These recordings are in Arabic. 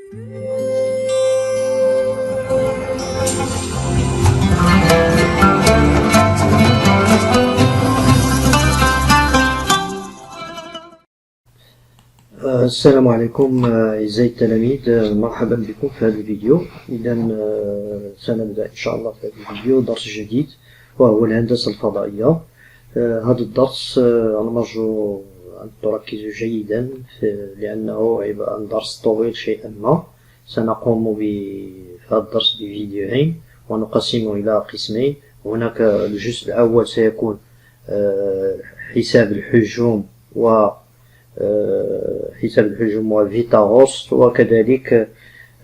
السلام عليكم أعزائي التلاميذ، مرحبا بكم في هذا الفيديو. إذا سنبدأ إن شاء الله في هذا الفيديو درس جديد وهو الهندسة الفضائية. هذا الدرس أنا نرجو أن تركزوا جيدا لأنه عبارة عن درس طويل شيئا ما. سنقوم في هذا الدرس بفيديوهين ونقسمه إلى قسمين. هناك الجزء الأول سيكون حساب الحجوم وفيثاغورس، وكذلك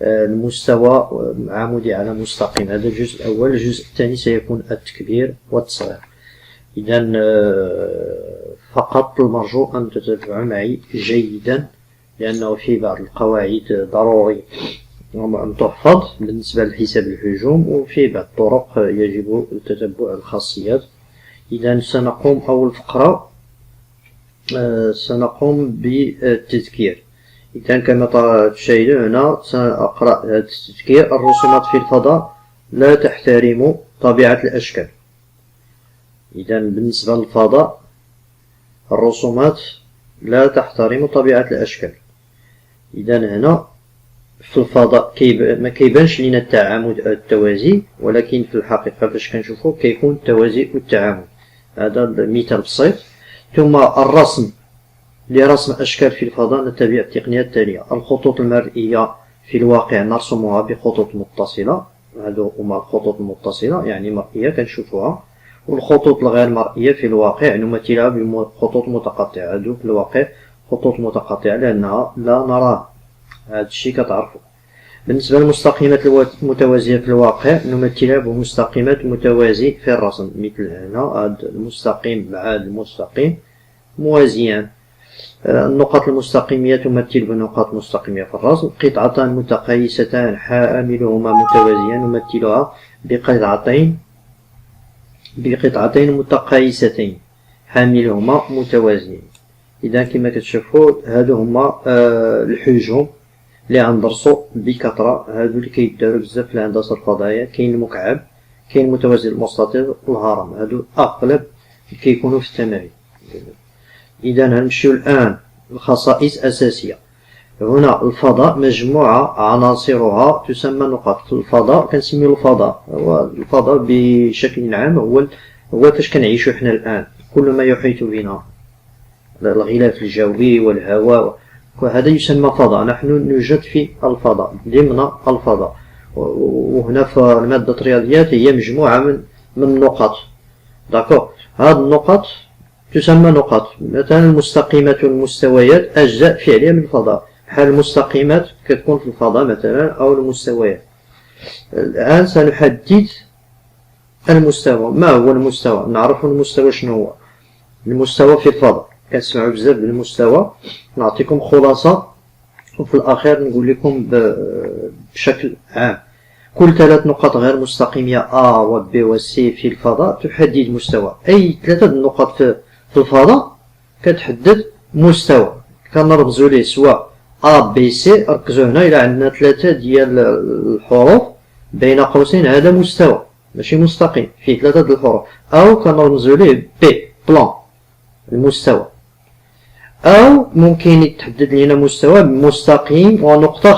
المستوى عمودي على مستقيم. هذا الجزء الأول. الجزء الثاني سيكون التكبير والتصغير. إذا فقط المرجو أن تتابعوا معي جيدا لأنه في بعض القواعد ضروري أن تحفظ بالنسبة لحساب الحجوم، وفي بعض الطرق يجب تتبع الخاصيات. إذا سنقوم أول فقرة سنقوم بالتذكير. إذا كما تشاهدون هنا سأقرأ هذا التذكير: الرسومات في الفضاء لا تحترم طبيعة الأشكال. إذا بالنسبة للفضاء الرسومات لا تحترم طبيعة الأشكال. إذا هنا في الفضاء ما كيبانش لنا التعامد أو التوازي، ولكن في الحقيقة فاش كنشوفو كيكون التوازي والتعامد. هذا مثال بسيط. ثم الرسم لرسم أشكال في الفضاء نتبع التقنيات التالية: الخطوط المرئية في الواقع نرسمها بخطوط متصلة. هذو هما الخطوط المتصلة يعني مرئية كنشوفوها، والخطوط الغير مرئية في الواقع نمثلها بخطوط متقطعة. هذو في الواقع خطوط متقطعة لأنها لا نراها. هذا الشيء كتعرفو. بالنسبة للمستقيمات المتوازية في الواقع نمثلها بمستقيمات متوازي في الرسم، مثل هنا هذا المستقيم مع هذا المستقيم موازيان. النقط المستقيمية تمثل بنقاط مستقيمية في الرسم. قطعتان متقايستان حاملهما متوازيان نمثلها بقطعتين متقايستين حاملهما متوازيين. إذا كما كتشوفوا هادو هما الحجوم اللي غندرسو بكثرة. هادو اللي كيدارو بزاف في الهندسة الفضائية. كاين المكعب، كاين المتوازي المستطيل، والهرم. هادو أغلب كيكونوا في الثانوي. إذا غنمشيو الآن لخصائص أساسية. هنا الفضاء مجموعة عناصرها تسمى نقاط. الفضاء كنسميو الفضاء، هو الفضاء بشكل عام هو فاش كنعيشو حنا الآن. كل ما يحيط بنا، الغلاف الجوي والهواء، وهذا يسمى فضاء. نحن نوجد في الفضاء، ضمن الفضاء. وهنا في المادة الرياضيات هي مجموعة من النقط. داكور. هذه النقط تسمى نقط. مثلا المستقيمات والمستويات أجزاء فعلية من الفضاء، بحال المستقيمات كتكون في الفضاء مثلا، أو المستويات. الآن سنحدد المستوى. ما هو المستوى؟ نعرف المستوى شنو هو. المستوى في الفضاء كنسمعوا بزاف بالمستوى. نعطيكم خلاصة وفي الأخير نقول لكم بشكل عام. كل 3 نقط غير مستقيمية A و B و C في الفضاء تحدد مستوى. أي 3 نقط في الفضاء كتحدد مستوى. كنرمزو ليه سواء A B C. ركزوا هنا إلا عندنا 3 ديال الحروف بين قوسين هذا مستوى ماشي مستقيم فيه 3 د الحروف، أو كنرمزو ليه B بلان المستوى. أو ممكن يتحدد لنا مستوى بمستقيم ونقطة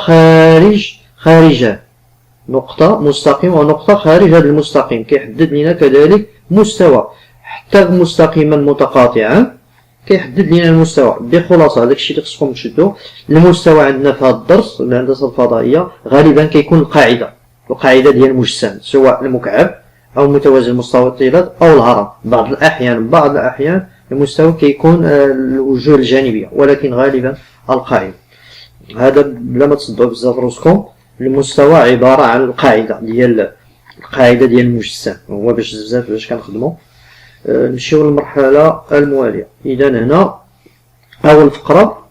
خارجه. نقطة مستقيم ونقطة خارج هذا المستقيم كيحدد لنا كذلك مستوى. حتى مستقيما متقاطعا كيحدد لنا المستوى. بخلاصة هذاك الشيء اللي خصكم تشدو. المستوى عندنا في هذا الدرس الهندسة الفضائية غالبا كيكون القاعدة ديال المجسم، سواء المكعب أو متوازي المستطيلات أو الهرم. بعض الأحيان المستوى كيكون الوجوه الجانبية، ولكن غالبا القاعدة. هذا بلا ما تصدعوا بزاف روسكم. المستوى عبارة عن القاعدة ديال المجسم. هو باش كنخدمو. نمشيو للمرحلة الموالية. إذا هنا أول فقرة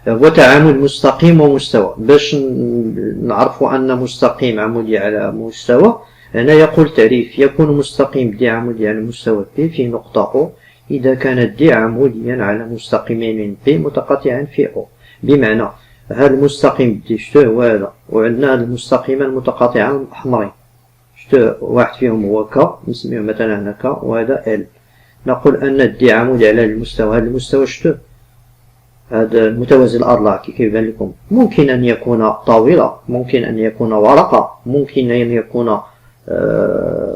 هو تعامد مستقيم ومستوى. باش نعرفوا أن مستقيم عمودي على مستوى، هنا يقول تعريف: يكون مستقيم دي عمودي على مستوى P في نقطة O إذا كانت دي عموديا على مستقيمين P متقاطعين في O. بمعنى هذا المستقيم دي شتو هو هذا، وعندنا هاد المستقيمان المتقاطعان الأحمرين، شتو واحد فيهم هو ك، نسميه مثلا هنا ك، وهذا ال. نقول أن دي عمودي على المستوى، هذا المستوى شتو هذا المتوازي الأضلاع كي كيبان لكم، ممكن أن يكون طاولة، ممكن أن يكون ورقة، ممكن أن يكون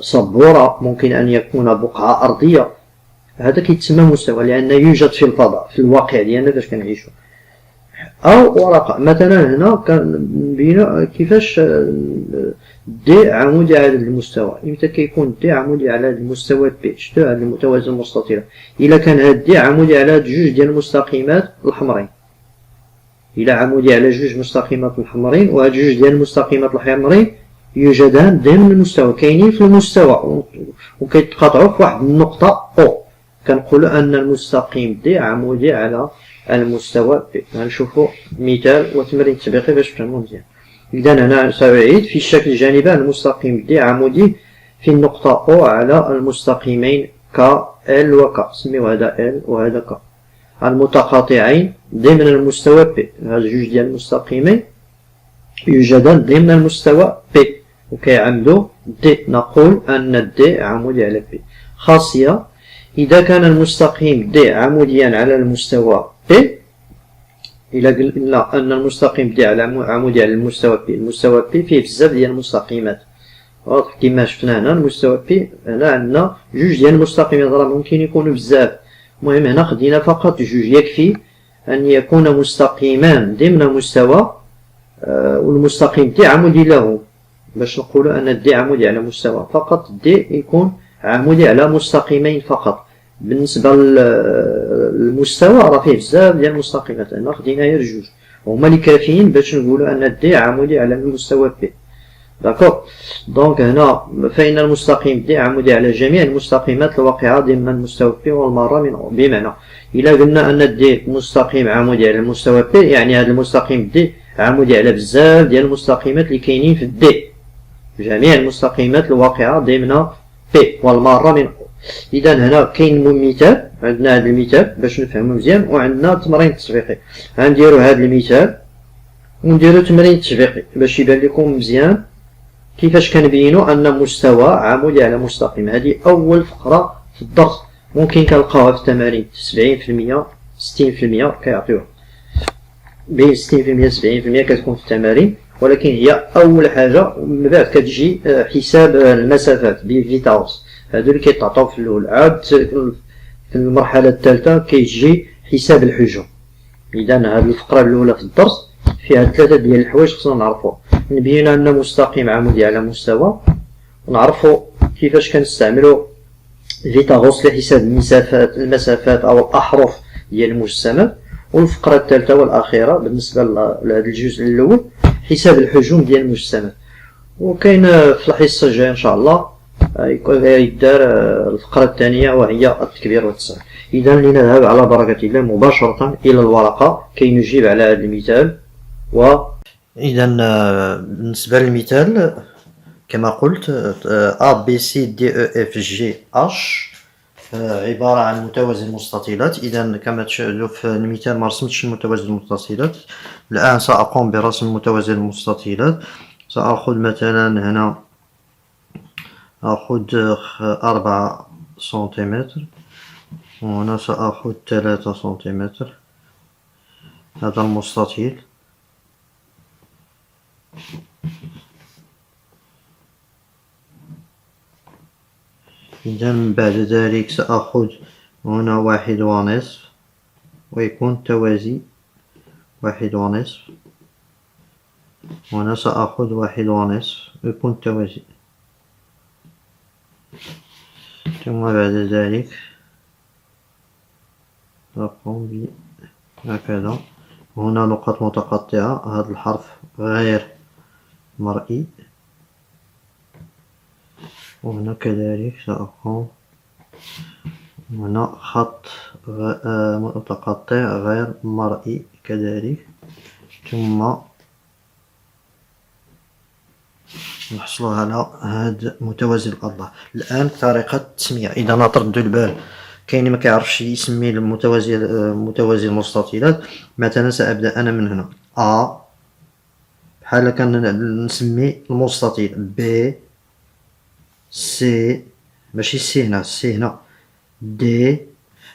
سبورة، ممكن أن يكون بقعة أرضية. هذا كيتسمى مستوى لأن يوجد في الفضاء في الواقع ديالنا فاش كنعيشو. أو ورقة مثلا هنا كنبينو كيفاش دي عمودي على المستوى، إمتى كيكون دي عمودي على المستوى بي، شتو هاد المتوازي المستطيلة، إلا كان هاد دي عمودي على جوج ديال المستقيمات الحمرين، إلا عمودي على جوج مستقيمات الحمرين، وهاد جوج ديال المستقيمات الحمرين يوجدان ضمن المستوى، كاينين في المستوى وكيتقاطعوا في واحد النقطة أو، كنقولوا أن المستقيم دي عمودي على المستوى بي. غنشوفوا مثال وتمرين تطبيقي باش تفهموا مزيان. إذا هنا سأعيد في الشكل جانبان المستقيم دي عمودي في النقطة أو على المستقيمين ك ال وك، سميو هذا ال وهذا ك، المتقاطعين ضمن المستوى بي. هاد جوج ديال المستقيمين يوجدان ضمن المستوى بي وكيعمدوا دي، نقول أن دي عمودي على بي. خاصية: إذا كان المستقيم دي عموديا على المستوى بي، إلا قلنا أن المستقيم دي عمودي على المستوى بي، المستوى بي فيه بزاف ديال المستقيمات، واضح كيما شفنا هنا المستوى بي، هنا عندنا جوج ديال المستقيمات، راه ممكن يكونوا بزاف، المهم هنا خدينا فقط جوج، يكفي أن يكون مستقيمان ضمن مستوى والمستقيم دي عمودي له، باش نقولوا أن دي عمودي على مستوى، فقط دي يكون عمودي على مستقيمين فقط. بالنسبة للمستوى راه فيه بزاف ديال المستقيمات، هنا خدينا غير جوج هما اللي كافيين باش نقولوا أن دي عمودي على المستوى بي. داكوغ، دونك هنا فإن المستقيم دي عمودي على جميع المستقيمات الواقعة ضمن المستوى بي والمارة من أو، بمعنى إلا قلنا أن دي مستقيم عمودي على المستوى بي، يعني هذا المستقيم دي عمودي على بزاف ديال المستقيمات اللي كاينين في دي، جميع المستقيمات الواقعة ضمن بي والمارة من أو. إذا هنا كاين مثال، عندنا هذا المثال باش نفهمو مزيان، وعندنا تمرين تطبيقي. غنديرو هذا المثال ونديرو تمرين تطبيقي باش يبان لكم مزيان كيفاش كنبينو أن مستوى عمودي على مستقيم. هذه أول فقرة في الدرس، ممكن كنلقاوها في التمارين 70% 60% كيعطيوها، بين 60% 70% كتكون في التمارين، ولكن هي أول حاجة. ومن بعد كتجي حساب المسافات بفيتاوس، هادو اللي كيتعطاو في الأول. عاد في المرحلة الثالثة كيجي حساب الحجم. إذا هاد الفقرة الأولى في الدرس فيها ثلاثة ديال الحوايج خصنا نعرفوها: نبينو أن مستقيم عمودي على مستوى، ونعرفو كيفاش كنستعملو فيتاغوس لحساب المسافات أو الأحرف ديال المجسمات. والفقرة الثالثة والأخيرة بالنسبة لهذا الجزء الأول حساب الحجوم ديال المجسمات. وكاين في الحصة الجاية إن شاء الله يدار الفقرة الثانية وهي التكبير والتصغير. إذا لنذهب على بركة الله مباشرة إلى الورقة كي نجيب على هذا المثال. إذا بالنسبة للمثال كما قلت A B C D E F G H عبارة عن متوازي المستطيلات. إذا كما تشاهدوا في المثال ما رسمتش المتوازي المستطيلات. الآن سأقوم برسم متوازي المستطيلات. سأخذ مثلا هنا أخذ 4 سنتيمتر، وهنا سأخذ 3 سنتيمتر. هذا المستطيل. إذا بعد ذلك سأخذ هنا 1.5 ويكون توازي 1.5، هنا سأخذ 1.5 ويكون توازي. ثم بعد ذلك أقوم هكذا. هنا نقط متقطعة، هذا الحرف غير مرئي، وهنا كذلك سأقوم هنا خط متقطع غير مرئي كذلك. ثم نحصل على هذا متوازي الأضلاع. الآن طريقة التسمية. إذا نطردوا البال كاين ما كيعرفش يسمي المتوازي المستطيلات، مثلا سأبدأ أنا من هنا. A بحال كنسمي المستطيل B C ماشي سي هنا سي هنا D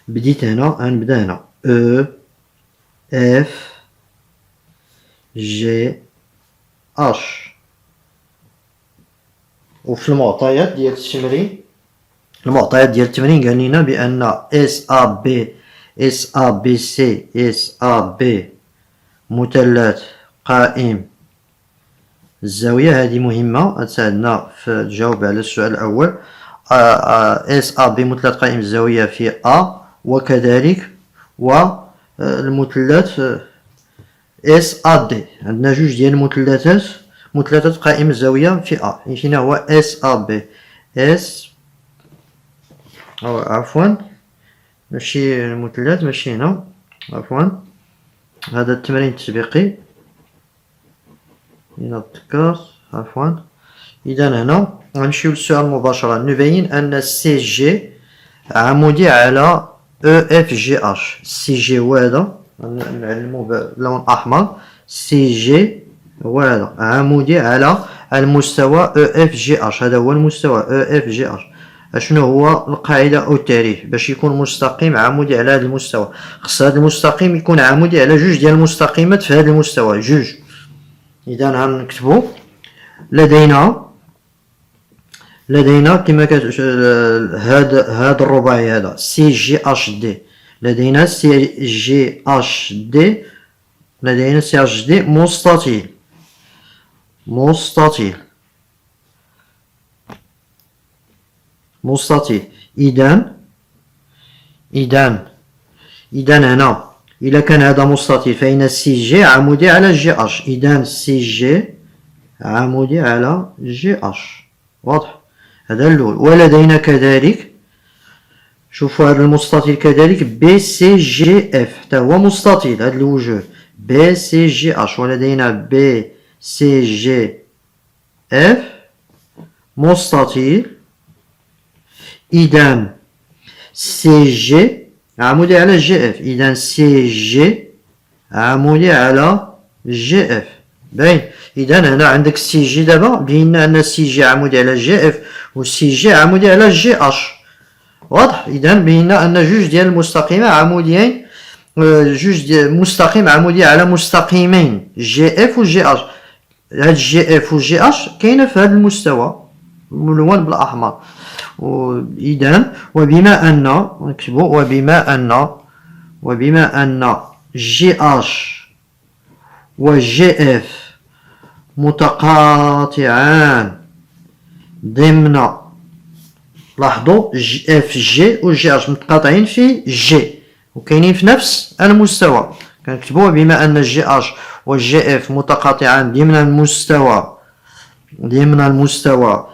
بديت هنا غنبدا هنا E F G H. وفي المعطيات ديال التمرين قال لنا بأن SABC مثلث قائم الزاوية. هذه مهمة تساعدنا في الجواب على السؤال الأول. SAB مثلث قائم الزاوية في A، وكذلك والمثلث SAD عندنا جوج ديال مثلثات قائم الزاوية في A. فينا هو SAB عفوا ماشي المثلث ماشي هنا عفوا هذا التمرين التطبيقي نتذكر عفوا. إذا هنا غنمشيو للسؤال مباشرة. نبين أن سي جي عمودي على اف جي اش. سي جي هو هذا نعلمو باللون الأحمر. سي جي هو هذا عمودي على المستوى اف جي اش. هذا هو المستوى اف جي اش. شنو هو القاعدة أو التعريف باش يكون مستقيم عمودي على هذا المستوى؟ خص هذا المستقيم يكون عمودي على جوج ديال المستقيمات في هذا المستوى جوج. إذا غنكتبو لدينا كما هذا الرباعي هذا سي جي اش دي. لدينا سي جي اش دي مستطيل. إذا هنا إذا كان هذا مستطيل فإن سي جي عمودي على جي اش. إذا سي جي عمودي على جي اش. واضح؟ هذا الأول. ولدينا كذلك شوفوا هذا المستطيل كذلك بي سي جي اف حتى هو مستطيل. هذه الوجوه بي سي جي اش. ولدينا بي سي جي اف مستطيل. إذا سي جي عمودي على جي اف. إذا سي جي عمودي على جي اف. باين. إذا هنا عندك سي جي دابا بينا أن سي جي عمودي على جي اف و سي جي عمودي على جي اش. واضح؟ إذا بينا أن جوج ديال المستقيمة عموديين جوج ديال مستقيم عمودي على مستقيمين جي اف و جي اش. هاد جي اف و جي اش كاينة في هذا المستوى ملون بالأحمر. إذا وبما أن جي اش و جي اف متقاطعان ضمن لاحظوا جي اف جي و جي اش متقاطعين في جي وكاينين في نفس المستوى. كنكتبوه بما أن جي اش و جي اف متقاطعان ضمن المستوى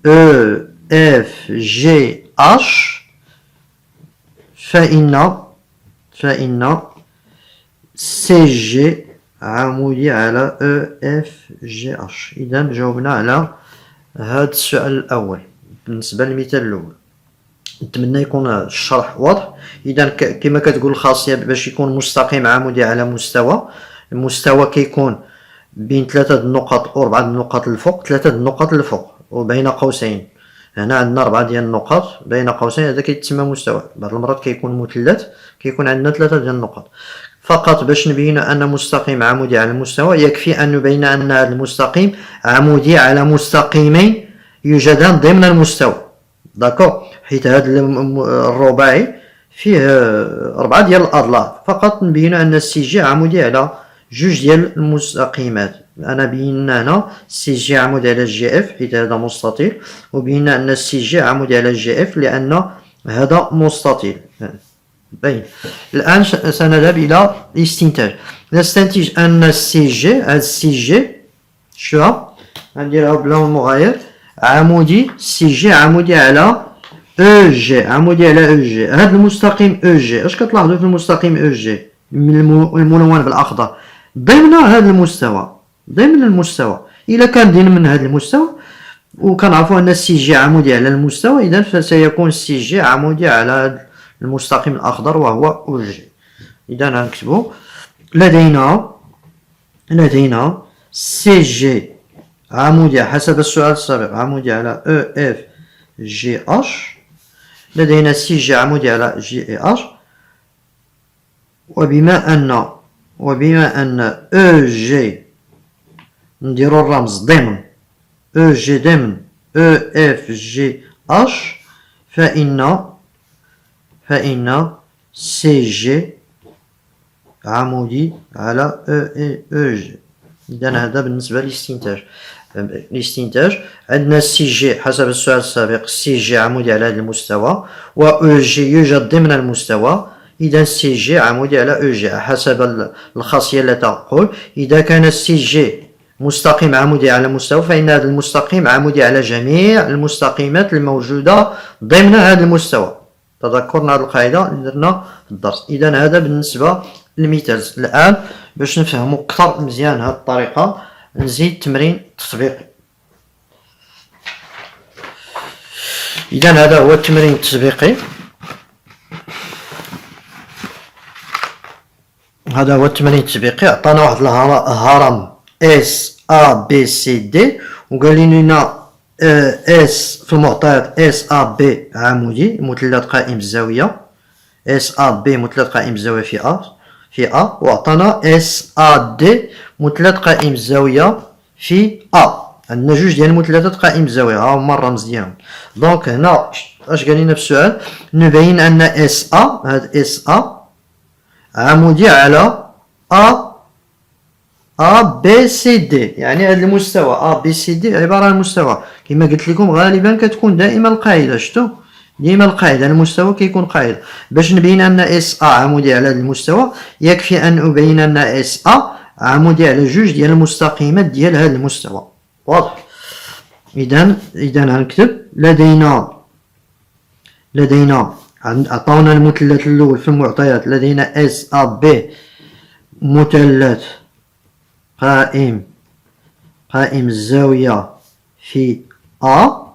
او اف جي اش فإن سي جي عمودي على او اف جي اش. إذا جاوبنا على هذا السؤال الأول بالنسبة للمثال الأول. نتمنى يكون الشرح واضح. إذا كما كتقول الخاصية باش يكون مستقيم عمودي على مستوى. المستوى كيكون بين 3 النقط و 4 النقط الفوق. 3 النقط الفوق وبين قوسين هنا عندنا 4 ديال النقط بين قوسين. هذا كيتسمى مستوى. بعض المرات كيكون مثلث كيكون عندنا 3 ديال النقط. فقط باش نبين أن مستقيم عمودي على المستوى يكفي أن نبين أن هذا المستقيم عمودي على مستقيمين يوجدان ضمن المستوى. داكور؟ حيت هذا الرباعي فيه 4 ديال الأضلاع. فقط نبين أن السي جي عمودي على جوج ديال المستقيمات. أنا بينا هنا سي جي عمودي على جي اف حيت هذا مستطيل. وبينا أن السي جي عمودي على جي اف لأن هذا مستطيل. باين. الآن سنذهب إلى الاستنتاج. نستنتج أن السي جي هذا السي جي شوف غنديرها بلون مغاير عمودي. سي جي عمودي على او جي عمودي على او جي. هذا المستقيم او جي اش كتلاحظوا في المستقيم او جي الملون بالأخضر ضمن هذا المستوى. إلا كان ضمن هذا المستوى وكنعرفوا أن السي جي عمودي على المستوى إذا فسيكون السي جي عمودي على المستقيم الأخضر وهو او جي. إذا غنكتبو لدينا لدينا سي جي عمودي حسب السؤال السابق عمودي على او اف جي اش. لدينا سي جي عمودي على جي اي اش. وبما ان او جي نديرو الرمز ضمن او جي ضمن او اف جي اش فإن سي جي عمودي على او جي. إذا هذا بالنسبة للاستنتاج. عندنا سي جي حسب السؤال السابق سي جي عمودي على هذا المستوى و او جي يوجد ضمن المستوى. إذا سي جي عمودي على او جي حسب الخاصية التي تقول إذا كان سي جي مستقيم عمودي على المستوى فإن هذا المستقيم عمودي على جميع المستقيمات الموجودة ضمن هذا المستوى. تذكرنا هذه القاعدة اللي درنا في الدرس. إذا هذا بالنسبة للمثال. الآن باش نفهموا أكثر مزيان هذه الطريقة نزيد تمرين تطبيقي. إذا هذا هو التمرين التطبيقي. عطانا واحد الهرم اس ا بي سي دي وقال لنا اس في المعطيات اس ا بي عمودي مثلث قائم الزاوية اس ا بي مثلث قائم الزاوية في ا وعطانا اس ا دي مثلث قائم الزاوية في ا. عندنا جوج ديال المثلثات قائم الزاوية ها هما الرمز ديالهم. دونك هنا اش قال لنا في السؤال نبين ان اس ا هاد اس ا عمودي على ا بي سي دي. يعني هذا المستوى ا بي سي دي عبارة عن مستوى كما قلت لكم غالبا كتكون دائما القاعدة. شفتوا ديما القاعدة المستوى كيكون قاعدة. باش نبين ان اس ا عمودي على هذا المستوى يكفي ان ابين ان اس ا عمودي على جوج ديال المستقيمات ديال هذا المستوى. واضح؟ اذا غنكتب لدينا عطاونا المثلث الاول في المعطيات. لدينا اس ا بي مثلث قائم الزاوية في ا.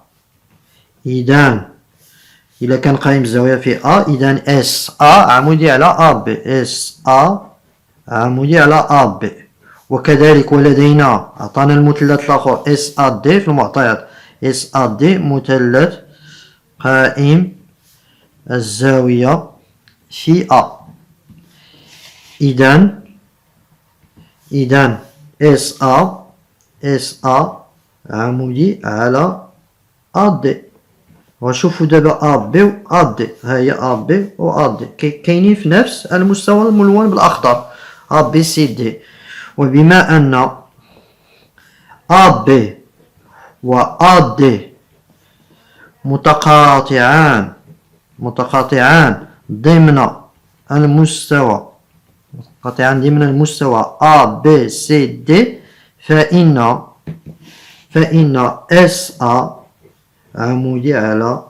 إذا كان قائم الزاوية في ا إذا اس ا عمودي على ا بي. اس ا عمودي على ا بي. وكذلك ولدينا عطانا المثلث الآخر اس ا دي في المعطيات. اس ا دي مثلث قائم الزاوية في ا. إذا اس ا عمودي على ا دي. وشوفوا دابا ا بي و ا دي ها هي ا بي و ا دي كاينين في نفس المستوى الملون بالاخضر ا بي سي دي. وبما ان ا بي و ا دي متقاطعان ضمن المستوى ا بي سي دي فإن اس ا عمودي على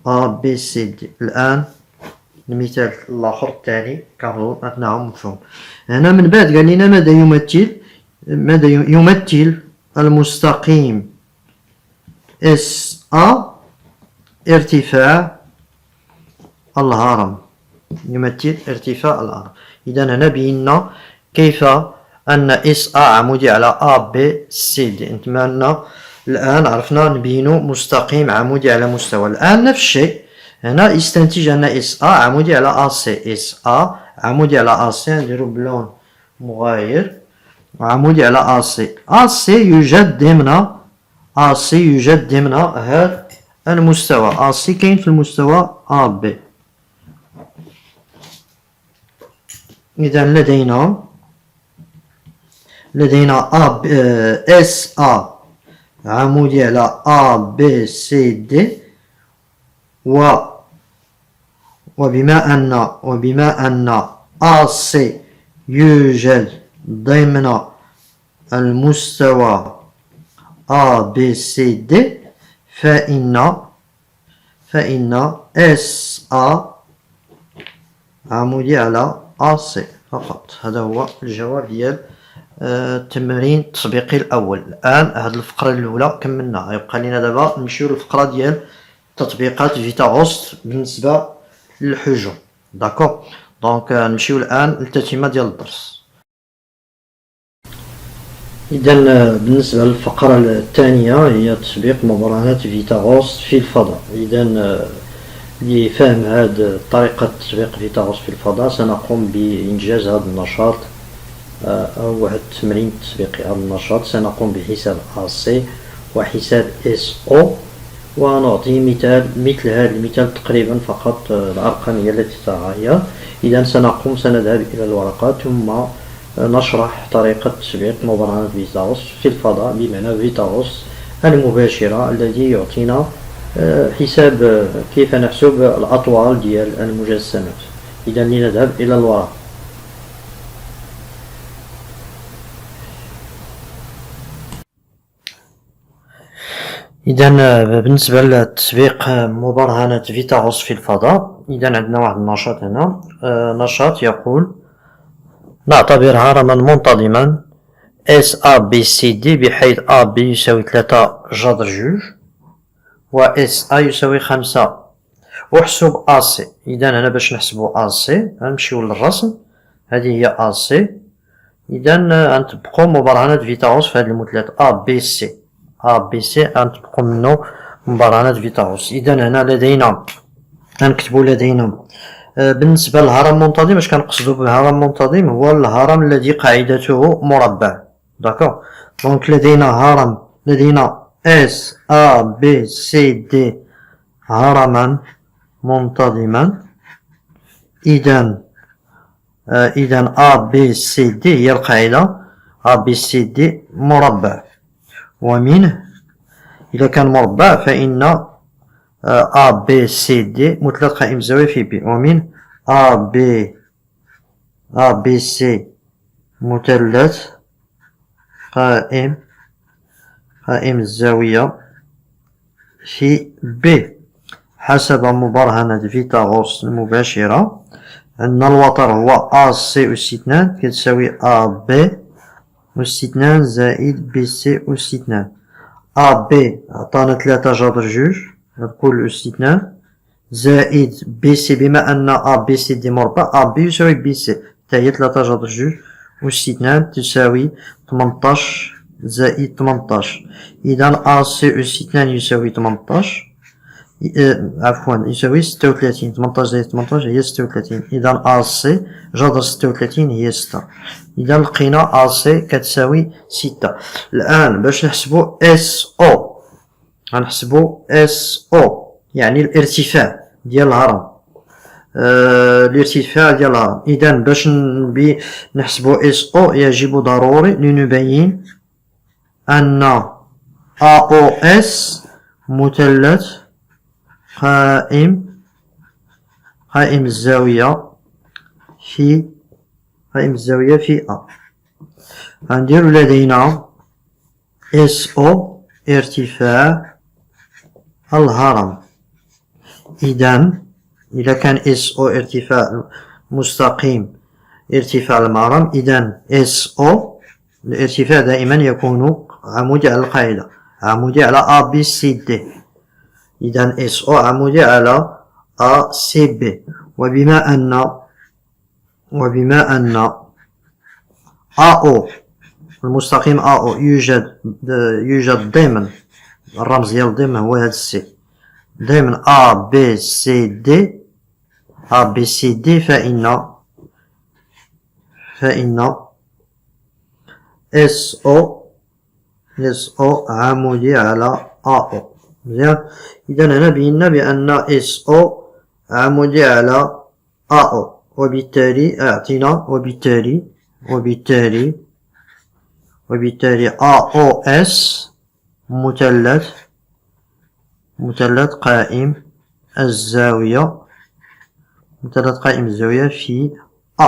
ا بي سي دي. الآن المثال الآخر الثاني كنظن أنه مفهوم. هنا من بعد قال لنا ماذا يمثل المستقيم اس ا ارتفاع الهرم. يمثل ارتفاع الهرم. إذا هنا بينا كيف أن اس ا عمودي على ا بي سي دي. نتمنى الآن عرفنا نبينو مستقيم عمودي على مستوى. الآن نفس الشيء هنا استنتج أن اس ا عمودي على ا سي. اس ا عمودي على ا سي نديرو بلون مغاير عمودي على ا سي. ا سي يوجد ضمن هذا المستوى. ا سي كاين في المستوى ا بي. إذا لدينا اس ا عمودي على ا بي سي دي وبما أن ا سي يوجد ضمن المستوى ا بي سي دي فإن اس ا عمودي على ا سي فقط. هذا هو الجواب ديال التمرين التطبيقي الأول. الآن هذه الفقرة الأولى كملنا. يبقى لنا دابا نمشيو للفقرة ديال تطبيقات فيتاغوست بالنسبة للحجم. داكوغ. دونك نمشيو الآن للتتمة ديال الدرس. إذا بالنسبة للفقرة الثانية هي تطبيق مبرهنات فيثاغورس في الفضاء. إذا لفهم هذه طريقة تطبيق فيثاغورس في الفضاء سنقوم بإنجاز هذا النشاط أو واحد التمرين تطبيقي هذا النشاط. سنقوم بحساب AC وحساب SO ونعطي مثل هذا المثال تقريبا، فقط الأرقام هي التي تتغير. إذا سنذهب إلى الورقات ثم نشرح طريقة تطبيق مبرهنات فيثاغورس في الفضاء، بمعنى فيثاغورس المباشرة الذي يعطينا حساب كيف نحسب الأطوال ديال المجسمات. إذا لنذهب إلى الورق. إذا بالنسبة لتطبيق مبرهنات فيثاغورس في الفضاء، إذا عندنا واحد النشاط هنا. نشاط يقول نعتبر هرما منتظما SABCD بحيث AB يساوي 3 جذر جوج و SA يساوي 5. احسب AC. إذا هنا باش نحسبو AC غنمشيو للرسم. هذه هي AC. إذا غنطبقو مبرهنات فيثاغورس في هاد المثلث ABC. غنطبقو منو مبرهنات فيثاغورس. إذا هنا لدينا غنكتبو لدينا بالنسبة للهرم منتظم، اش كنقصدو بالهرم منتظم؟ هو الهرم الذي قاعدته مربع. داكوغ. دونك لدينا SABCD هرما منتظما. إذا ABCD هي القاعدة. ABCD مربع، ومنه إذا كان مربع فإن ABCD مثلث قائم الزاوية في B، ومن ABC مثلث قائم الزاوية في B. حسب مبرهنة فيثاغورس المباشرة عندنا الوتر هو AC أس 2 كتساوي AB أس 2 زائد BC أس 2. AB عطانا 3 جذر جوج نقول أس 2 زائد BC، بما أن ABCD مربع AB يساوي BC حتى هي 3 جذر جوج أس 2 تساوي 18 زائد 18. إذا AC أس 2 يساوي 18 عفوا يساوي 36. 18 زائد 18 هي 36. إذا AC جذر 36 هي 6. إذا لقينا AC كتساوي 6. الآن باش نحسبو SO غنحسبو SO يعني الارتفاع ديال الهرم. الارتفاع ديال الهرم. إذا باش نحسبو SO يجب ضروري لنبين أن AOS مثلث قائم الزاوية في A. غنديرو لدينا SO ارتفاع الهرم. إذا كان SO ارتفاع مستقيم ارتفاع الهرم، إذا SO الارتفاع دائما يكون عمودي على القاعدة، عمودي على ABCD. إذا SO عمودي على ACB. وبما أن AO المستقيم AO يوجد ضمن الرمز ديال ضمن هو هذا السي ضمن ABCD فإن SO عمودي على AO. مزيان. إذا هنا بينا بأن SO عمودي على AO، وبالتالي أعطينا وبالتالي AOS مثلث قائم الزاوية في A.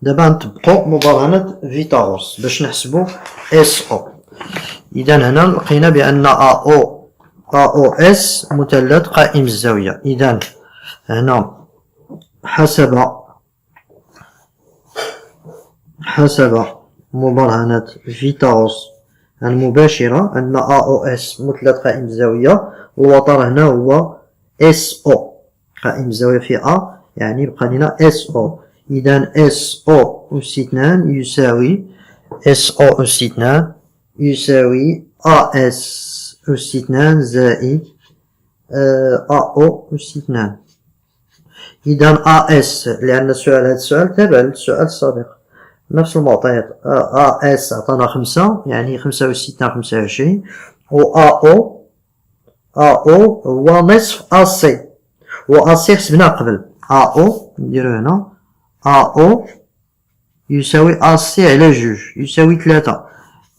دابا نطبقو مبرهنة فيثاغورس باش نحسبو SO. إذا هنا لقينا بأن AOS مثلث قائم الزاوية. إذا هنا حسب مبرهنة فيثاغورس المباشرة أن AOS مثلث قائم الزاوية، الوتر هنا هو SO قائم الزاوية في A، يعني بقى لنا SO. إذا SO أس 2 يساوي اس او أس 2 يساوي AS أس 2 زائد AO أس 2. إذا AS لأن السؤال هذا السؤال تابع للسؤال السابق نفس المعطيات. AS عطانا 5 يعني 5 أس 2 25 و AO هو نصف AC و AC حسبناه قبل AO نديرو هنا AO يساوي AC على جوج يساوي 3.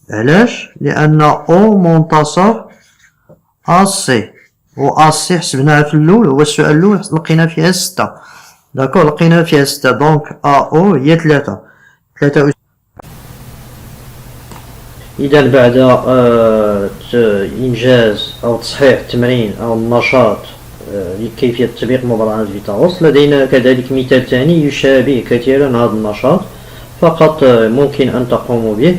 علاش؟ لأن أو منتصف AC و AC حسبناها في الأول هو السؤال الأول لقينا فيها 6 داكور لقينا فيها 6 دونك AO هي 3 إذا بعد إنجاز أو تصحيح التمرين أو النشاط لكيفية تطبيق مبرهنات فيثاغورس لدينا كذلك مثال ثاني يشابه كثيرا هذا النشاط فقط ممكن أن تقوموا به.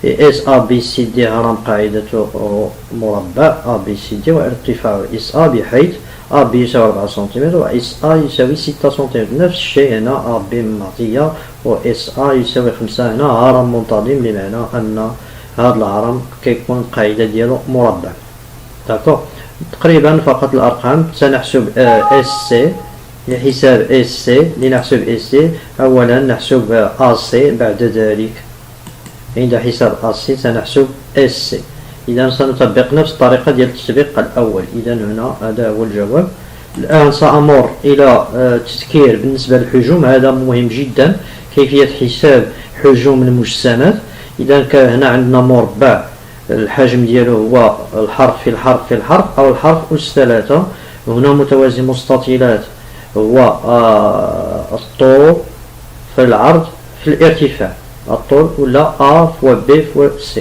اس ا بي سي دي هرم قاعدته مربع ا بي سي دي وارتفاعه اس ا بحيث ا بي يساوي 4 سنتيمتر و اس ا يساوي 6 سنتيمتر. نفس الشيء هنا ا بي معطية و اس ا يساوي 5. هنا هرم منتظم بمعنى أن هذا الهرم كيكون القاعدة ديالو مربع داكوغ. تقريبا فقط الأرقام سنحسب اس سي لحساب اس سي. لنحسب اس سي أولا نحسب ا سي بعد ذلك عند حساب AC سنحسب SC. إذا سنطبق نفس الطريقة ديال التطبيق الأول. إذا هنا هذا هو الجواب. الآن سأمر إلى تذكير بالنسبة للحجوم هذا مهم جدا كيفية حساب حجوم المجسمات. إذا كان هنا عندنا مربع الحجم ديالو هو الحرف في الحرف في الحرف أو الحرف أس 3. هنا متوازي مستطيلات هو الطول في العرض في الارتفاع الطول ولا A فوا B فوا C.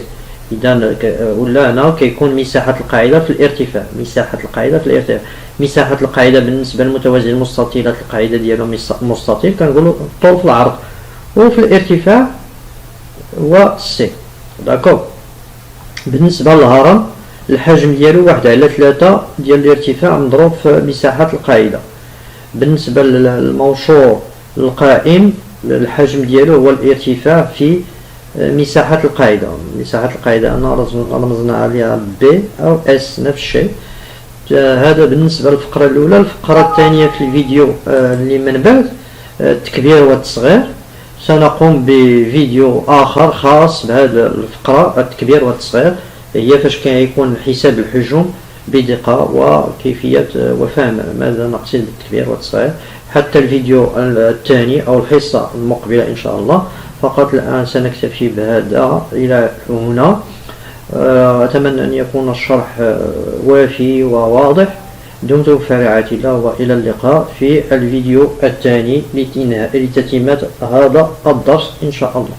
إذا ولا هنا كيكون مساحة القاعدة في الارتفاع. مساحة القاعدة في الارتفاع. مساحة القاعدة بالنسبة للمتوازي المستطيلات القاعدة ديالو مستطيل كنقولو الطول في العرض وفي الارتفاع هو C داكوغ. بالنسبة للهرم الحجم ديالو 1/3 ديال الارتفاع مضروب في مساحة القاعدة. بالنسبة للمنشور القائم الحجم ديالو هو الارتفاع في مساحة القاعدة. مساحة القاعدة أنا رمزنا عليها B أو S نفس الشيء. هذا بالنسبة للفقرة الأولى. الفقرة الثانية في الفيديو اللي من بعد التكبير والتصغير سنقوم بفيديو آخر خاص بهذه الفقرة التكبير والتصغير هي فاش كيكون حساب الحجوم بدقة وكيفية وفهم ماذا نقصد بالتكبير والتصغير. حتى الفيديو الثاني أو الحصة المقبلة إن شاء الله. فقط الآن سنكتفي بهذا إلى هنا. أتمنى أن يكون الشرح وافي وواضح. دمتم في رعاية الله وإلى اللقاء في الفيديو الثاني لتتمة هذا الدرس إن شاء الله.